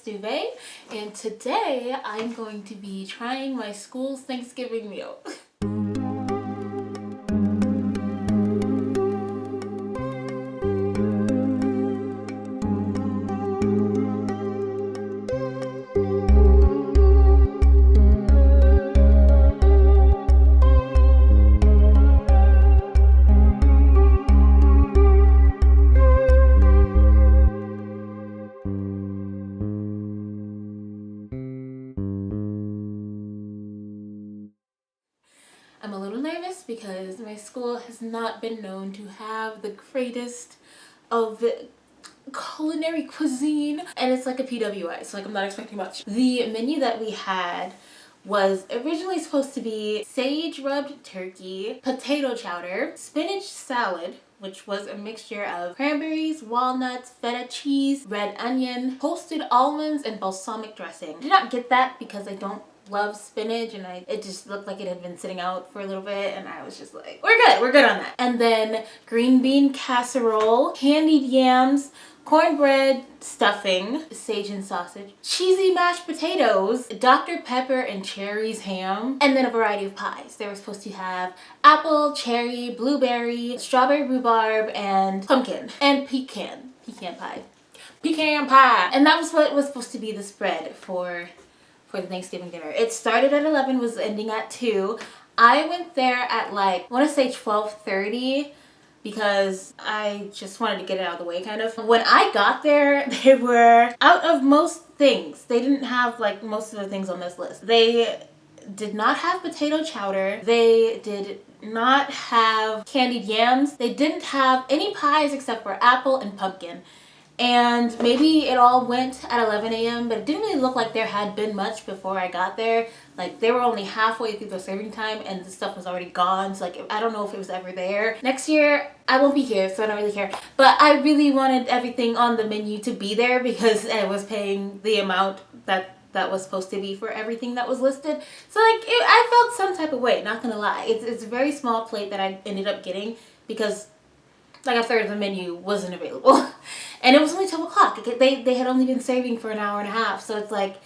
Duvet, and today I'm going to be trying my school's Thanksgiving meal. I'm a little nervous because my school has not been known to have the greatest of culinary cuisine, and it's like a PWI, so like I'm not expecting much. The menu that we had was originally supposed to be sage rubbed turkey, potato chowder, spinach salad, which was a mixture of cranberries, walnuts, feta cheese, red onion, toasted almonds, and balsamic dressing. I did not get that because I don't love spinach, and it just looked like it had been sitting out for a little bit, and I was just like, we're good on that. And then green bean casserole, candied yams, cornbread stuffing, sage and sausage, cheesy mashed potatoes, Dr. Pepper and cherries ham, and then a variety of pies. They were supposed to have apple, cherry, blueberry, strawberry rhubarb, and pumpkin, and pecan pie. And that was what was supposed to be the spread for the Thanksgiving dinner. It started at 11, was ending at 2. I went there at like, I want to say 12:30 because I just wanted to get it out of the way kind of. When I got there, they were out of most things. They didn't have like most of the things on this list. They did not have potato chowder. They did not have candied yams. They didn't have any pies except for apple and pumpkin. And maybe it all went at 11 a.m., but it didn't really look like there had been much before I got there. Like, they were only halfway through the serving time and the stuff was already gone. So, like, I don't know if it was ever there. Next year, I won't be here, so I don't really care. But I really wanted everything on the menu to be there because I was paying the amount that was supposed to be for everything that was listed. So, like, I felt some type of way, not gonna lie. It's a very small plate that I ended up getting because like a third of the menu wasn't available. And it was only 12 o'clock. They had only been serving for an hour and a half. So it's like,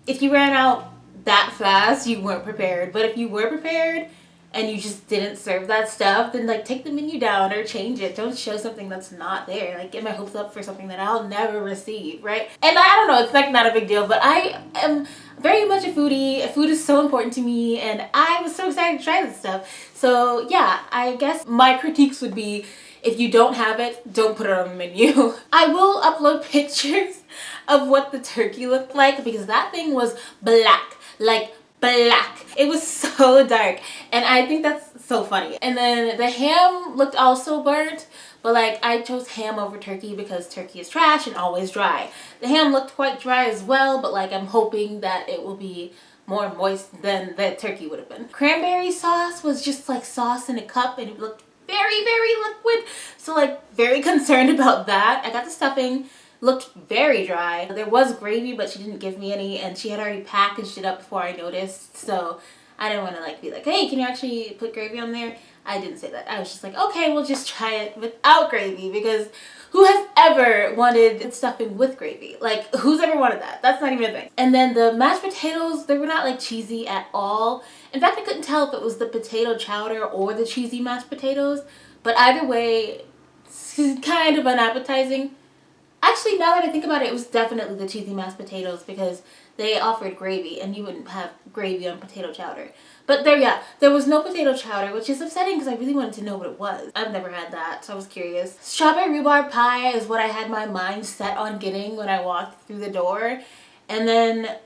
if you ran out that fast, you weren't prepared. But if you were prepared and you just didn't serve that stuff, then like take the menu down or change it. Don't show something that's not there. Like get my hopes up for something that I'll never receive, right? And I don't know, it's like not a big deal, but I am very much a foodie. Food is so important to me and I was so excited to try this stuff. So yeah, I guess my critiques would be, if you don't have it, don't put it on the menu. I will upload pictures of what the turkey looked like because that thing was black, like black. It was so dark and I think that's so funny. And then the ham looked also burnt, but like I chose ham over turkey because turkey is trash and always dry. The ham looked quite dry as well, but like I'm hoping that it will be more moist than the turkey would have been. Cranberry sauce was just like sauce in a cup and it looked very, very liquid. So like very concerned about that. I got the stuffing, looked very dry. There was gravy, but she didn't give me any and she had already packaged it up before I noticed. So I didn't want to like be like, hey, can you actually put gravy on there? I didn't say that. I was just like, okay, we'll just try it without gravy because who has ever wanted stuffing with gravy? Like, who's ever wanted that? That's not even a thing. And then the mashed potatoes, they were not like cheesy at all. In fact, I couldn't tell if it was the potato chowder or the cheesy mashed potatoes. But either way, it's kind of unappetizing. Actually, now that I think about it, it was definitely the cheesy mashed potatoes because they offered gravy and you wouldn't have gravy on potato chowder. But there was no potato chowder, which is upsetting because I really wanted to know what it was. I've never had that, so I was curious. Strawberry rhubarb pie is what I had my mind set on getting when I walked through the door. And then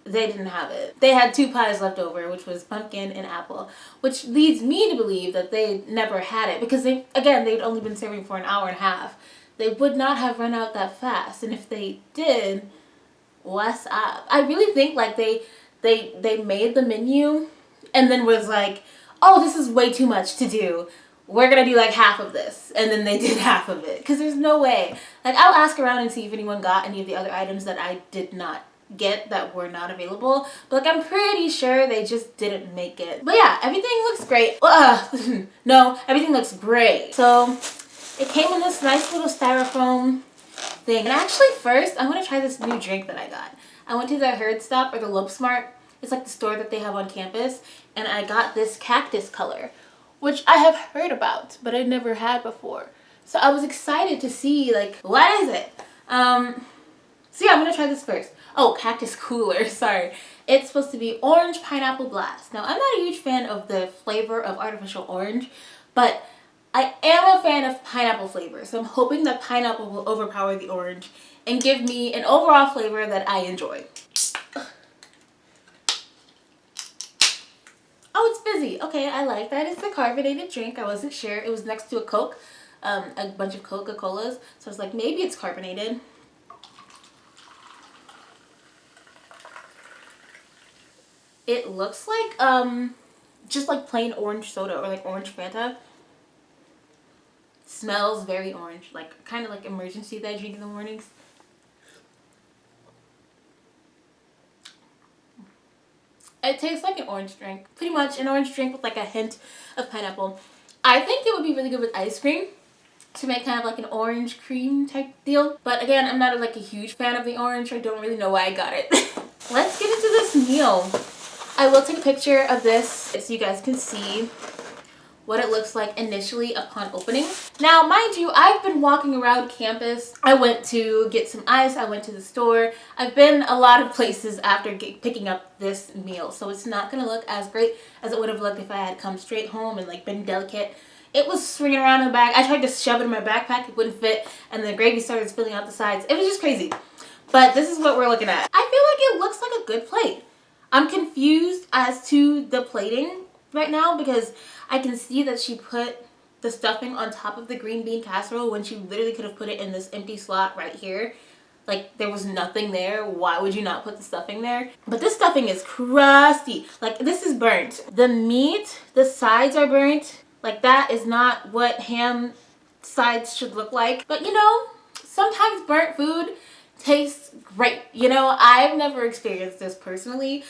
they didn't have it. They had 2 pies left over, which was pumpkin and apple, which leads me to believe that they never had it because they'd only been serving for an hour and a half. They would not have run out that fast, and if they did, what's up? I really think like they made the menu and then was like, oh, this is way too much to do. We're gonna do like half of this, and then they did half of it because there's no way. Like I'll ask around and see if anyone got any of the other items that I did not get that were not available, but like I'm pretty sure they just didn't make it. But yeah, everything looks great. No, everything looks great. So it came in this nice little styrofoam thing. And actually first, I want to try this new drink that I got. I went to the Herd Stop or the Lope Smart. It's like the store that they have on campus. And I got this cactus color, which I have heard about, but I never had before. So I was excited to see, like, what is it? So yeah, I'm gonna try this first. Oh, cactus cooler, sorry. It's supposed to be orange pineapple blast. Now, I'm not a huge fan of the flavor of artificial orange, but I am a fan of pineapple flavor. So I'm hoping that pineapple will overpower the orange and give me an overall flavor that I enjoy. Oh, it's fizzy. Okay, I like that. It's a carbonated drink. I wasn't sure. It was next to a Coke, a bunch of Coca-Colas. So I was like, maybe it's carbonated. It looks like just like plain orange soda or like orange Fanta. Smells very orange, like kind of like emergency that I drink in the mornings. It tastes like an orange drink. Pretty much an orange drink with like a hint of pineapple. I think it would be really good with ice cream to make kind of like an orange cream type deal. But again, I'm not like a huge fan of the orange. I don't really know why I got it. Let's get into this meal. I will take a picture of this so you guys can see what it looks like initially upon opening. Now, mind you, I've been walking around campus. I went to get some ice. I went to the store. I've been a lot of places after picking up this meal. So it's not gonna look as great as it would have looked if I had come straight home and like been delicate. It was swinging around in the bag. I tried to shove it in my backpack. It wouldn't fit. And the gravy started spilling out the sides. It was just crazy. But this is what we're looking at. I feel like it looks like a good plate. I'm confused as to the plating right now because I can see that she put the stuffing on top of the green bean casserole when she literally could have put it in this empty slot right here. Like, there was nothing there. Why would you not put the stuffing there? But this stuffing is crusty. Like, this is burnt. The meat, the sides are burnt. Like, that is not what ham sides should look like. But, you know, sometimes burnt food tastes great. You know, I've never experienced this personally.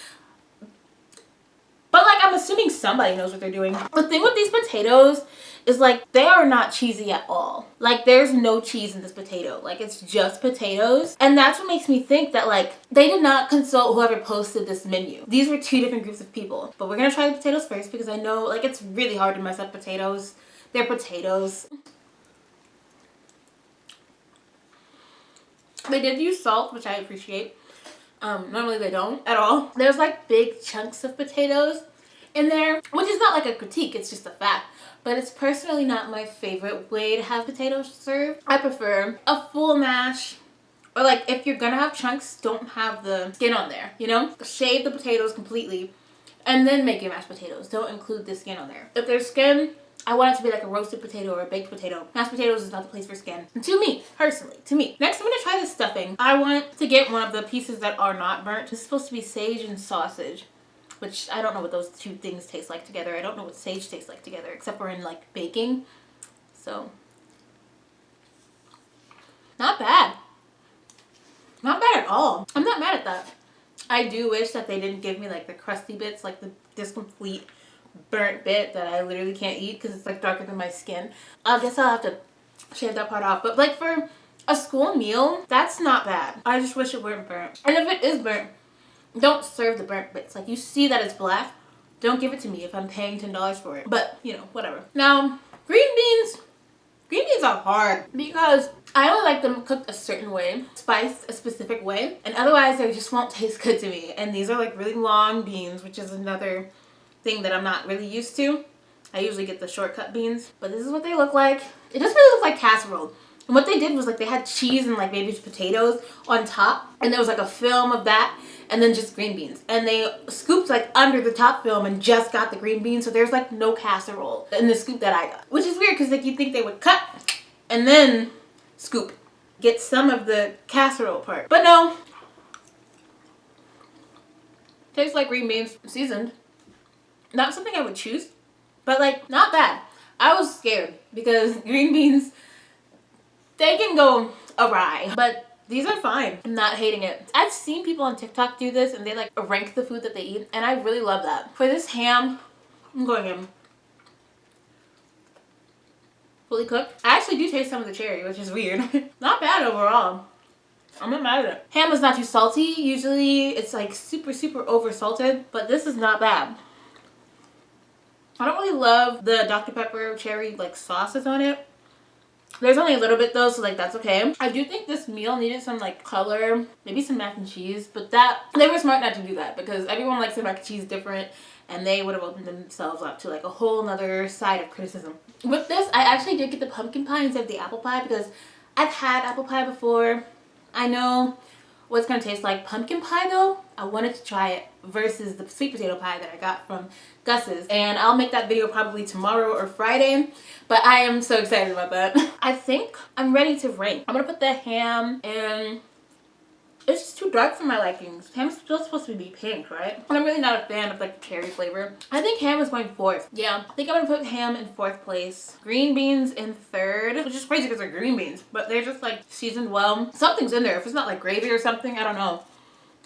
But, like, I'm assuming somebody knows what they're doing. The thing with these potatoes is, like, they are not cheesy at all. Like, there's no cheese in this potato. Like, it's just potatoes. And that's what makes me think that, like, they did not consult whoever posted this menu. These were two different groups of people. But we're gonna try the potatoes first because I know, like, it's really hard to mess up potatoes. They're potatoes. They did use salt, which I appreciate. Normally they don't at all. There's like big chunks of potatoes in there, which is not like a critique, it's just a fact. But it's personally not my favorite way to have potatoes served. I prefer a full mash, or like if you're gonna have chunks, don't have the skin on there, you know? Shave the potatoes completely and then make your mashed potatoes. Don't include the skin on there. If there's skin, I want it to be like a roasted potato or a baked potato. Mashed potatoes is not the place for skin. And to me, personally, to me. Next, I'm gonna try this stuffing. I want to get one of the pieces that are not burnt. This is supposed to be sage and sausage, which I don't know what those two things taste like together. I don't know what sage tastes like together, except for in like baking. So, not bad. Not bad at all. I'm not mad at that. I do wish that they didn't give me like the crusty bits, like this complete burnt bit that I literally can't eat because it's like darker than my skin. I guess I'll have to shave that part off. But like for a school meal, that's not bad. I just wish it weren't burnt. And if it is burnt, don't serve the burnt bits. Like, you see that it's black, don't give it to me if I'm paying $10 for it. But, you know, whatever. Now, green beans are hard because I only like them cooked a certain way, spiced a specific way, and otherwise they just won't taste good to me. And these are like really long beans, which is another thing that I'm not really used to. I usually get the shortcut beans, but this is what they look like. It doesn't really look like casserole. And what they did was like they had cheese and like maybe potatoes on top, and there was like a film of that, and then just green beans. And they scooped like under the top film and just got the green beans, so there's like no casserole in the scoop that I got. Which is weird because like you'd think they would cut and then scoop, get some of the casserole part. But no. Tastes like green beans, seasoned. Not something I would choose, but like not bad. I was scared because green beans, they can go awry, but these are fine. I'm not hating it. I've seen people on TikTok do this and they like rank the food that they eat, and I really love that. For this ham, I'm going in. fully cooked. I actually do taste some of the cherry, which is weird. Not bad overall. I'm not mad at it. Ham is not too salty. Usually it's like super over salted, but this is not bad. I don't really love the Dr. Pepper cherry like sauces on it. There's only a little bit though, so like that's okay. I do think this meal needed some like color, maybe some mac and cheese, but that they were smart not to do that because everyone likes their mac and cheese different, and they would have opened themselves up to like a whole nother side of criticism. With this, I actually did get the pumpkin pie instead of the apple pie because I've had apple pie before. I know what it's gonna taste like. Pumpkin pie though, I wanted to try it versus the sweet potato pie that I got from Gus's, and I'll make that video probably tomorrow or Friday, but I am so excited about that. I think I'm ready to rank. I'm gonna put the ham in. It's just too dark for my likings. Ham's still supposed to be pink, right? And I'm really not a fan of like the cherry flavor. I think ham is going 4th. Yeah, I think I'm gonna put ham in 4th place. Green beans in 3rd, which is crazy because they're green beans, but they're just like seasoned well. Something's in there. If it's not like gravy or something, I don't know.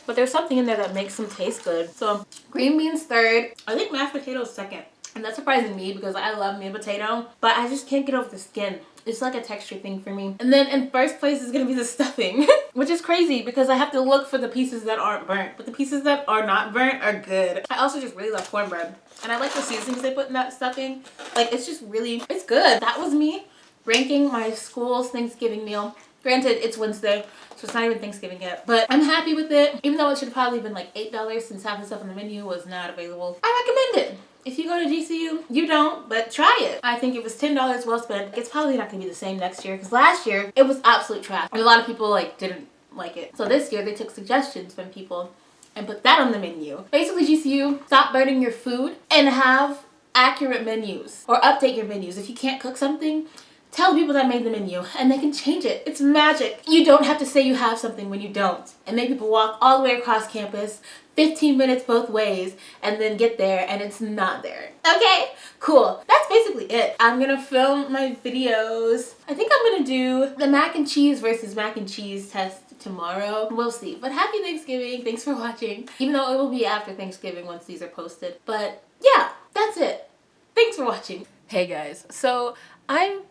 But there's something in there that makes them taste good. So green beans 3rd. I think mashed potatoes 2nd. And that's surprising me because I love meat potato, but I just can't get over the skin. It's like a texture thing for me. And then in 1st place is gonna be the stuffing, which is crazy because I have to look for the pieces that aren't burnt, but the pieces that are not burnt are good. I also just really love cornbread, and I like the seasonings they put in that stuffing. Like it's just really, it's good. That was me ranking my school's Thanksgiving meal. Granted, it's Wednesday, so it's not even Thanksgiving yet, but I'm happy with it. Even though it should have probably been like $8 since half the stuff on the menu was not available. I recommend it. If you go to GCU, you don't, but try it. I think it was $10 well spent. It's probably not gonna be the same next year because last year it was absolute trash and a lot of people like didn't like it. So this year they took suggestions from people and put that on the menu. Basically, GCU, stop burning your food and have accurate menus or update your menus. If you can't cook something, tell the people that made the menu and they can change it. It's magic. You don't have to say you have something when you don't. And make people walk all the way across campus, 15 minutes both ways, and then get there and it's not there. Okay, cool. That's basically it. I'm gonna film my videos. I think I'm gonna do the mac and cheese versus mac and cheese test tomorrow. We'll see. But happy Thanksgiving. Thanks for watching. Even though it will be after Thanksgiving once these are posted. But yeah, that's it. Thanks for watching. Hey guys, so I'm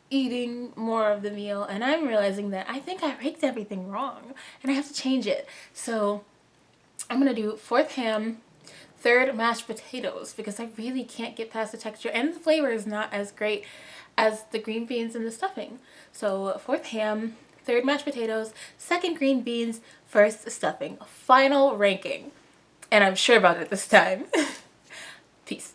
eating more of the meal and I'm realizing that I think I ranked everything wrong and I have to change it. So I'm gonna do 4th ham, 3rd mashed potatoes because I really can't get past the texture and the flavor is not as great as the green beans and the stuffing. So 4th ham, 3rd mashed potatoes, 2nd green beans, 1st stuffing. Final ranking. And I'm sure about it this time. Peace.